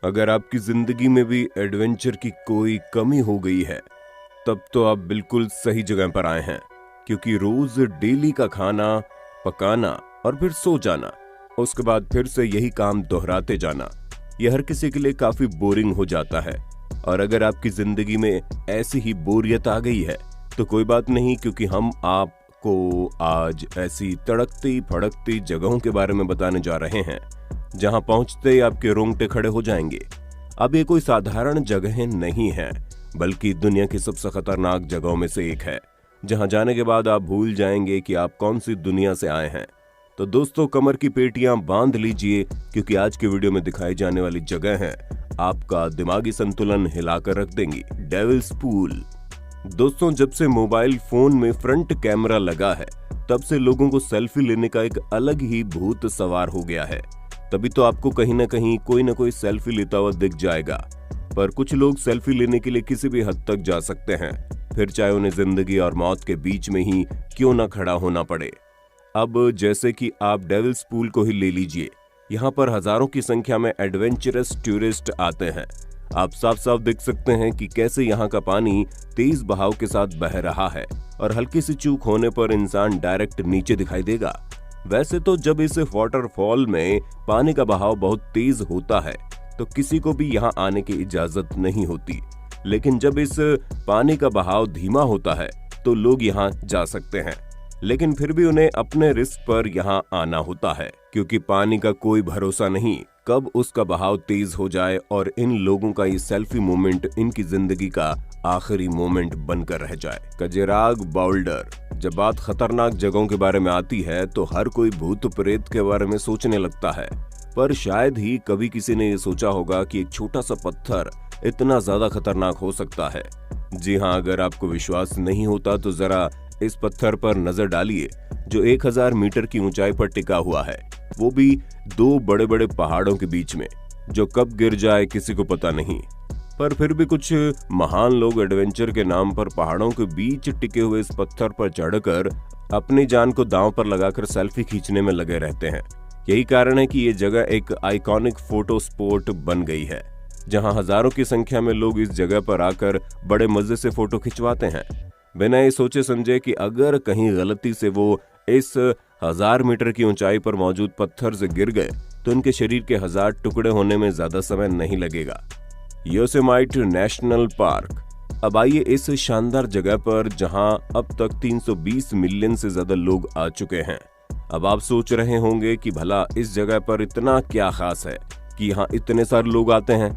अगर आपकी जिंदगी में भी एडवेंचर की कोई कमी हो गई है, तब तो आप बिल्कुल सही जगह पर आए हैं, क्योंकि रोज डेली का खाना पकाना और फिर सो जाना, उसके बाद फिर से यही काम दोहराते जाना, यह हर किसी के लिए काफी बोरिंग हो जाता है। और अगर आपकी जिंदगी में ऐसी ही बोरियत आ गई है तो कोई बात नहीं, क्योंकि हम आपको आज ऐसी तड़कती फड़कती जगहों के बारे में बताने जा रहे हैं जहां पहुंचते ही आपके रोंगटे खड़े हो जाएंगे। अब ये कोई साधारण जगहें नहीं है, बल्कि दुनिया की सबसे खतरनाक जगहों में से एक है, जहां जाने के बाद आप भूल जाएंगे कि आप कौन सी दुनिया से आए हैं। तो दोस्तों, कमर की पेटियां बांध लीजिए, क्योंकि आज के वीडियो में दिखाई जाने वाली जगह है आपका दिमागी संतुलन हिलाकर रख देंगी। Devil's pool. दोस्तों, जब से मोबाइल फोन में फ्रंट कैमरा लगा है, तब से लोगों को सेल्फी लेने का एक अलग ही भूत सवार हो गया है। तभी तो आपको कहीं ना कहीं कोई ना कोई सेल्फी लेता हुआ दिख जाएगा। पर कुछ लोग सेल्फी लेने के लिए किसी भी हद तक जा सकते हैं, फिर चाहे उन्हें जिंदगी और मौत के बीच में ही क्यों ना खड़ा होना पड़े। अब जैसे कि आप डेविल्स पूल को ही ले लीजिए, यहाँ पर हजारों की संख्या में एडवेंचरस टूरिस्ट आते हैं। आप साफ साफ देख सकते हैं कि कैसे यहाँ का पानी तेज बहाव के साथ बह रहा है और हल्की सी चूक होने पर इंसान डायरेक्ट नीचे दिखाई देगा। वैसे तो जब इस वाटरफॉल में पानी का बहाव बहुत तेज होता है तो किसी को भी यहाँ आने की इजाजत नहीं होती, लेकिन जब इस पानी का बहाव धीमा होता है तो लोग यहाँ जा सकते हैं, लेकिन फिर भी उन्हें अपने रिस्क पर यहाँ आना होता है, क्योंकि पानी का कोई भरोसा नहीं कब उसका बहाव तेज हो जाए और इन लोगों का ये सेल्फी मोमेंट इनकी जिंदगी का आखिरी मोमेंट बनकर रह जाए। कजेराग बाउल्डर। जब बात खतरनाक जगहों के बारे में आती है तो हर कोई भूत प्रेत के बारे में सोचने लगता है, पर शायद ही कभी किसी ने ये सोचा होगा कि एक छोटा सा पत्थर इतना ज्यादा खतरनाक हो सकता है। जी हाँ, अगर आपको विश्वास नहीं होता तो जरा इस पत्थर पर नजर डालिए, जो 1000 मीटर की ऊंचाई पर टिका हुआ है, वो भी दो बड़े बड़े पहाड़ों के बीच में। जो कब गिर जाए किसी को पता नहीं, पर फिर भी कुछ महान लोग एडवेंचर के नाम पर पहाड़ों के बीच टिके हुए इस पत्थर पर चढ़कर अपनी जान को दांव पर लगाकर सेल्फी खींचने में लगे रहते हैं। यही कारण है कि ये जगह एक आइकॉनिक फोटो स्पॉट बन गई है, जहां हजारों की संख्या में लोग इस जगह पर आकर बड़े मजे से फोटो खिंचवाते हैं, बिना ये सोचे समझे कि अगर कहीं गलती से वो इस 1000 मीटर की ऊंचाई पर मौजूद पत्थर से गिर गए तो उनके शरीर के 1000 टुकड़े होने में ज्यादा समय नहीं लगेगा। Yosemite national park. अब आइए इस शानदार जगह पर जहां अब तक 320 मिलियन से ज्यादा लोग आ चुके हैं। अब आप सोच रहे होंगे कि भला इस जगह पर इतना क्या खास है कि यहाँ इतने सारे लोग आते हैं।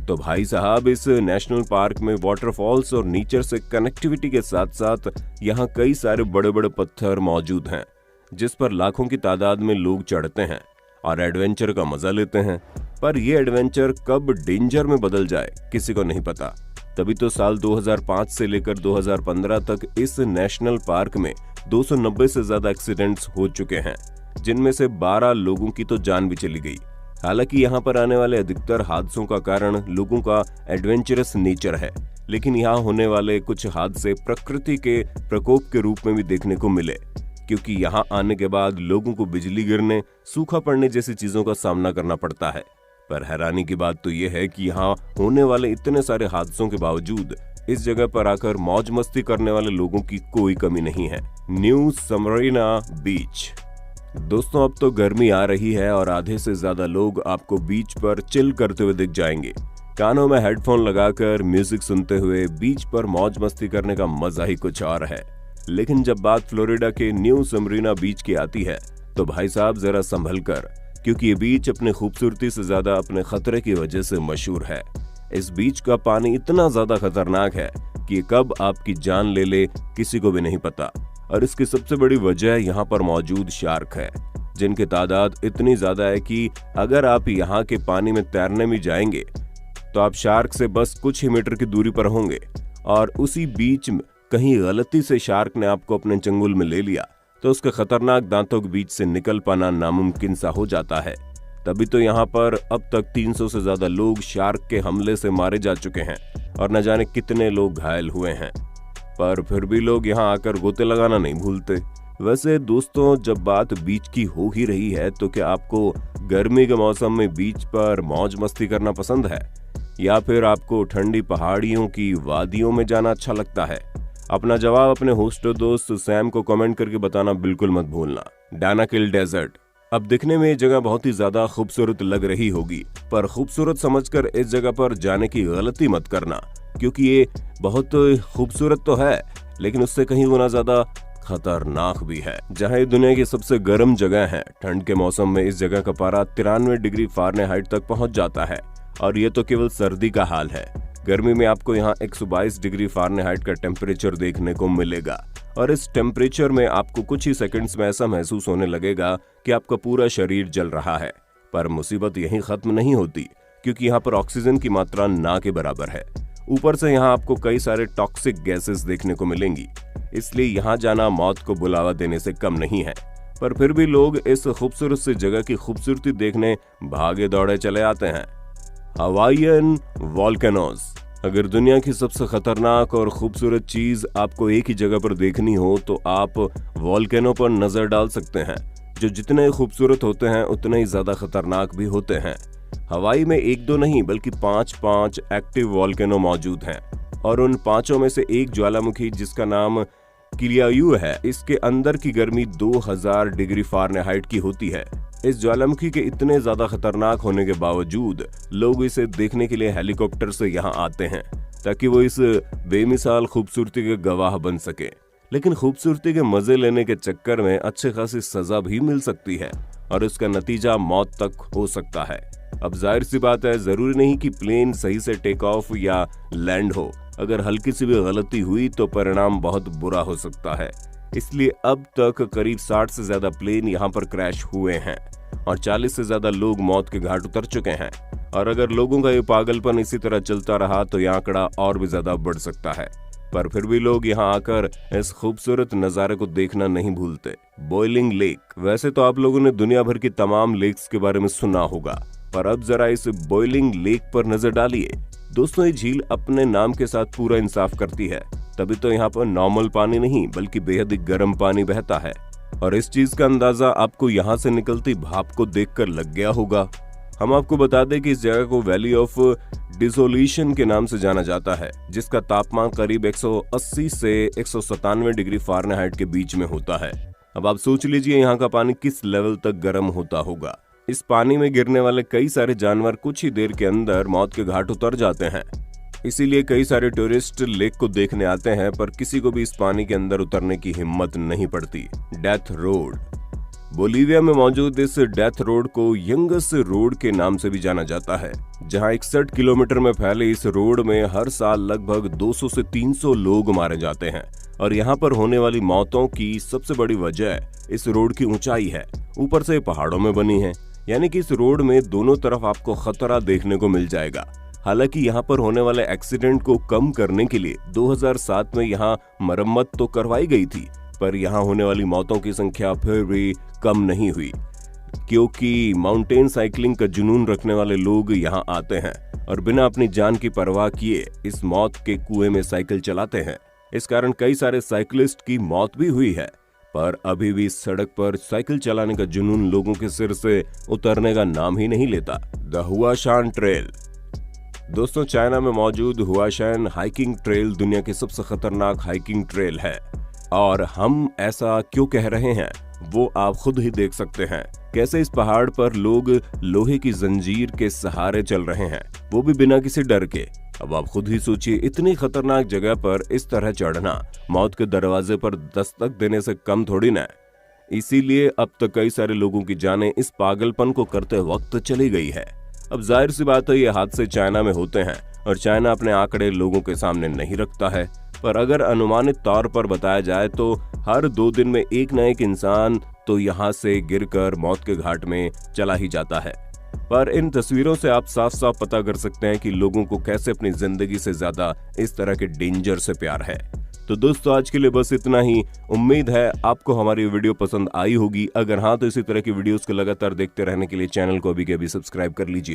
तो भाई साहब, इस नेशनल पार्क में वाटरफॉल्स और नेचर से कनेक्टिविटी के साथ साथ यहाँ कई सारे बड़े बड़े पत्थर मौजूद हैं, जिस पर लाखों की तादाद में लोग चढ़ते हैं और एडवेंचर का मजा लेते हैं। पर यह एडवेंचर कब डेंजर में बदल जाए किसी को नहीं पता। तभी तो साल 2005 से लेकर 2015 तक इस नेशनल पार्क में 290 से ज्यादा एक्सीडेंट्स हो चुके हैं, जिनमें से 12 लोगों की तो जान भी चली गई। हालांकि यहाँ पर आने वाले अधिकतर हादसों का कारण लोगों का एडवेंचरस नेचर है, लेकिन यहाँ होने वाले कुछ हादसे प्रकृति के प्रकोप के रूप में भी देखने को मिले, क्योंकि यहाँ आने के बाद लोगों को बिजली गिरने, सूखा पड़ने जैसी चीजों का सामना करना पड़ता है। पर हैरानी की बात तो यह है कि यहाँ होने वाले इतने सारे हादसों के बावजूद इस जगह पर आकर मौज मस्ती करने वाले लोगों की कोई कमी नहीं है। न्यू स्मरीना बीच। दोस्तों, अब तो गर्मी आ रही है और आधे से ज्यादा लोग आपको बीच पर चिल करते हुए दिख जाएंगे, कानों में हेडफोन लगाकर म्यूजिक सुनते हुए बीच पर मौज मस्ती करने का मजा ही कुछ और है। लेकिन जब बात फ्लोरिडा के न्यू स्मरीना बीच की आती है तो भाई साहब जरा संभल कर, क्योंकि ये बीच अपनी खूबसूरती से ज्यादा अपने खतरे की वजह से मशहूर है। इस बीच का पानी इतना ज्यादा खतरनाक है कि कब आपकी जान ले ले किसी को भी नहीं पता, और इसकी सबसे बड़ी वजह यहाँ पर मौजूद शार्क है, जिनकी तादाद इतनी ज्यादा है कि अगर आप यहाँ के पानी में तैरने में जाएंगे तो आप शार्क से बस कुछ ही मीटर की दूरी पर होंगे, और उसी बीच में कहीं गलती से शार्क ने आपको अपने चंगुल में ले लिया तो उसके खतरनाक दांतों के बीच से निकल पाना नामुमकिन सा हो जाता है। तभी तो यहाँ पर अब तक 300 से ज्यादा लोग शार्क के हमले से मारे जा चुके हैं और न जाने कितने लोग घायल हुए हैं। पर फिर भी लोग यहाँ आकर गोते लगाना नहीं भूलते। वैसे दोस्तों, जब बात बीच की हो ही रही है तो क्या आपको गर्मी के मौसम में बीच पर मौज मस्ती करना पसंद है, या फिर आपको ठंडी पहाड़ियों की वादियों में जाना अच्छा लगता है? अपना जवाब अपने होस्ट दोस्त सैम को कमेंट करके बताना बिल्कुल मत भूलना। Danakil desert. अब दिखने में ये जगह बहुत ही ज्यादा खूबसूरत लग रही होगी, पर खूबसूरत समझकर इस जगह पर जाने की गलती मत करना, क्योंकि ये बहुत खूबसूरत तो है लेकिन उससे कहीं गुना ज्यादा खतरनाक भी है। जहां ये दुनिया की सबसे गर्म जगह है, ठंड के मौसम में इस जगह का पारा 93 डिग्री फ़ारेनहाइट तक पहुंच जाता है, और ये तो केवल सर्दी का हाल है। गर्मी में आपको यहाँ 122 डिग्री फ़ारेनहाइट का टेम्परेचर देखने को मिलेगा, और इस टेम्परेचर में आपको कुछ ही सेकंड्स में ऐसा महसूस होने लगेगा कि आपका पूरा शरीर जल रहा है। पर मुसीबत यहीं खत्म नहीं होती, क्योंकि यहाँ पर ऑक्सीजन की मात्रा ना के बराबर है। ऊपर से यहाँ आपको कई सारे टॉक्सिक गैसेस देखने को मिलेंगी, इसलिए यहाँ जाना मौत को बुलावा देने से कम नहीं है। पर फिर भी लोग इस खूबसूरत सी जगह की खूबसूरती देखने भागे दौड़े चले आते हैं। Hawaiian volcanoes. अगर दुनिया की सबसे खतरनाक और खूबसूरत चीज आपको एक ही जगह पर देखनी हो तो आप वॉल्केनो पर नजर डाल सकते हैं, जो जितने खूबसूरत होते हैं उतने ही ज्यादा खतरनाक भी होते हैं। हवाई में एक दो नहीं बल्कि 5 एक्टिव वॉल्केनो मौजूद हैं, और उन 5 में से एक ज्वालामुखी जिसका नाम किलियायू है, इसके अंदर की गर्मी 2000 डिग्री फ़ारेनहाइट की होती है। इस ज्वालामुखी के इतने ज्यादा खतरनाक होने के बावजूद लोग इसे देखने के लिए हेलीकॉप्टर से यहाँ आते हैं, ताकि वो इस बेमिसाल खूबसूरती के गवाह बन सके। लेकिन खूबसूरती के मजे लेने के चक्कर में अच्छे खासी सजा भी मिल सकती है, और उसका नतीजा मौत तक हो सकता है। अब जाहिर सी बात है, जरूरी नहीं कि प्लेन सही से टेक ऑफ या लैंड हो। अगर हल्की सी भी गलती हुई तो परिणाम बहुत बुरा हो सकता है। इसलिए अब तक करीब 60 से ज्यादा प्लेन यहाँ पर क्रैश हुए हैं, और 40 से ज्यादा लोग मौत के घाट उतर चुके हैं। और अगर लोगों का ये पागलपन इसी तरह चलता रहा तो यह आंकड़ा और भी ज्यादा बढ़ सकता है। पर फिर भी लोग यहाँ आकर इस खूबसूरत नजारे को देखना नहीं भूलते। Boiling lake. वैसे तो आप लोगों ने दुनिया भर की तमाम लेक्स के बारे में सुना होगा, पर अब जरा इस बॉइलिंग लेक पर नजर डालिए। दोस्तों, ये झील अपने नाम के साथ पूरा इंसाफ करती है, तभी तो यहाँ पर नॉर्मल पानी नहीं बल्कि बेहद ही गर्म पानी बहता है। और इस चीज का अंदाजा आपको यहाँ से निकलती भाप को देखकर लग गया होगा। हम आपको बता दें कि इस जगह को वैली ऑफ डिसोल्यूशन के नाम से जाना जाता है, जिसका तापमान करीब 180 से 197 डिग्री फ़ारेनहाइट के बीच में होता है। अब आप सोच लीजिए यहाँ का पानी किस लेवल तक गर्म होता होगा। इस पानी में गिरने वाले कई सारे जानवर कुछ ही देर के अंदर मौत के घाट उतर जाते हैं। इसीलिए कई सारे टूरिस्ट लेक को देखने आते हैं, पर किसी को भी इस पानी के अंदर उतरने की हिम्मत नहीं पड़ती। Death road. बोलीविया में मौजूद इस डेथ रोड को यंगस रोड के नाम से भी जाना जाता है, जहां 61 किलोमीटर में फैले इस रोड में हर साल लगभग 200 से 300 लोग मारे जाते हैं। और यहाँ पर होने वाली मौतों की सबसे बड़ी वजह इस रोड की ऊंचाई है। ऊपर से पहाड़ों में बनी है, यानी कि इस रोड में दोनों तरफ आपको खतरा देखने को मिल जाएगा। हालांकि यहाँ पर होने वाले एक्सीडेंट को कम करने के लिए 2007 में यहाँ मरम्मत तो करवाई गई थी, पर यहाँ होने वाली मौतों की संख्या फिर भी कम नहीं हुई, क्योंकि माउंटेन साइकिलिंग का जुनून रखने वाले लोग यहाँ आते हैं और बिना अपनी जान की परवाह किए इस मौत के कुएं में साइकिल चलाते हैं। इस कारण कई सारे साइकिलिस्ट की मौत भी हुई है, पर अभी भी सड़क पर साइकिल चलाने का जुनून लोगों के सिर से उतरने का नाम ही नहीं लेता। The Huashan trail. दोस्तों, चाइना में मौजूद हुआशान हाइकिंग ट्रेल दुनिया की सबसे खतरनाक हाइकिंग ट्रेल है, और हम ऐसा क्यों कह रहे हैं वो आप खुद ही देख सकते हैं। कैसे इस पहाड़ पर लोग लोहे की जंजीर के सहारे चल रहे हैं, वो भी बिना किसी डर के। अब आप खुद ही सोचिए, इतनी खतरनाक जगह पर इस तरह चढ़ना मौत के दरवाजे पर दस्तक देने से कम थोड़ी ना है। इसीलिए अब तक कई सारे लोगों की जानें इस पागलपन को करते वक्त चली गई है। अब जाहिर सी बात है, ये हादसे चाइना में होते हैं और चाइना अपने आंकड़े लोगों के सामने नहीं रखता है, पर अगर अनुमानित तौर पर बताया जाए तो हर 2 दिन में एक न एक इंसान तो यहाँ से गिरकर मौत के घाट में चला ही जाता है। पर इन तस्वीरों से आप साफ साफ पता कर सकते हैं कि लोगों को कैसे अपनी जिंदगी से ज्यादा इस तरह के डेंजर से प्यार है। तो दोस्तों, आज के लिए बस इतना ही। उम्मीद है आपको हमारी वीडियो पसंद आई होगी। अगर हाँ, तो इसी तरह की वीडियोस को लगातार देखते रहने के लिए चैनल को अभी के अभी सब्सक्राइब कर लीजिए।